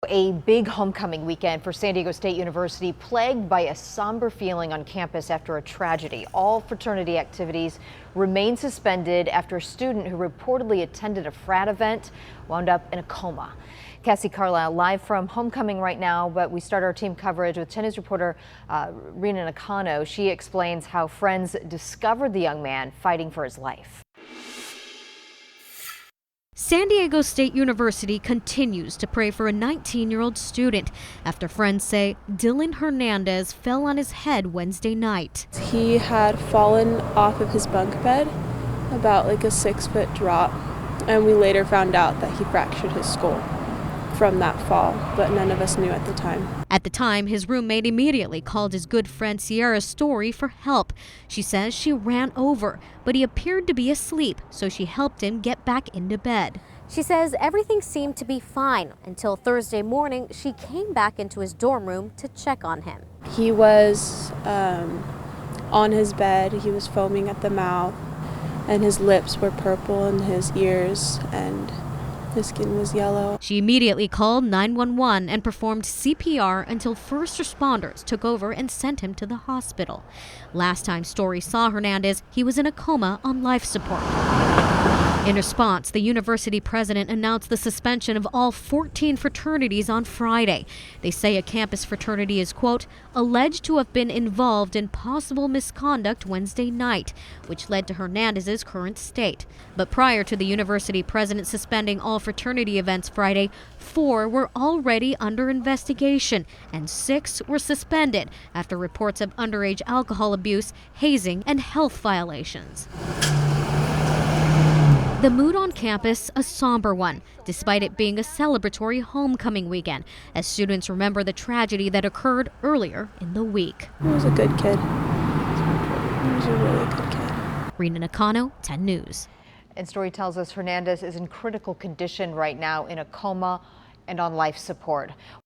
A big homecoming weekend for San Diego State University, plagued by a somber feeling on campus after a tragedy. All fraternity activities remain suspended after a student who reportedly attended a frat event wound up in a coma. Cassie Carlisle live from homecoming right now, but we start our team coverage with 10 News reporter Rena Nakano. She explains how friends discovered the young man fighting for his life. San Diego State University continues to pray for a 19-year-old student after friends say Dylan Hernandez fell on his head Wednesday night. He had fallen off of his bunk bed, about like a 6-foot drop, and we later found out that he fractured his skull from that fall, but none of us knew at the time. At the time, his roommate immediately called his good friend Sierra Story for help. She says she ran over, but he appeared to be asleep, so she helped him get back into bed. She says everything seemed to be fine until Thursday morning. She came back into his dorm room to check on him. He was on his bed. He was foaming at the mouth, and his lips were purple, and his ears and his skin was yellow. She immediately called 911 and performed CPR until first responders took over and sent him to the hospital. Last time Story saw Hernandez, he was in a coma on life support. In response, the university president announced the suspension of all 14 fraternities on Friday. They say a campus fraternity is, quote, alleged to have been involved in possible misconduct Wednesday night, which led to Hernandez's current state. But prior to the university president suspending all fraternity events Friday, 4 were already under investigation and 6 were suspended after reports of underage alcohol abuse, hazing, and health violations. The mood on campus, a somber one, despite it being a celebratory homecoming weekend, as students remember the tragedy that occurred earlier in the week. He was a good kid. He was a really good kid. Rena Nakano, 10 News. And Story tells us Hernandez is in critical condition right now in a coma and on life support.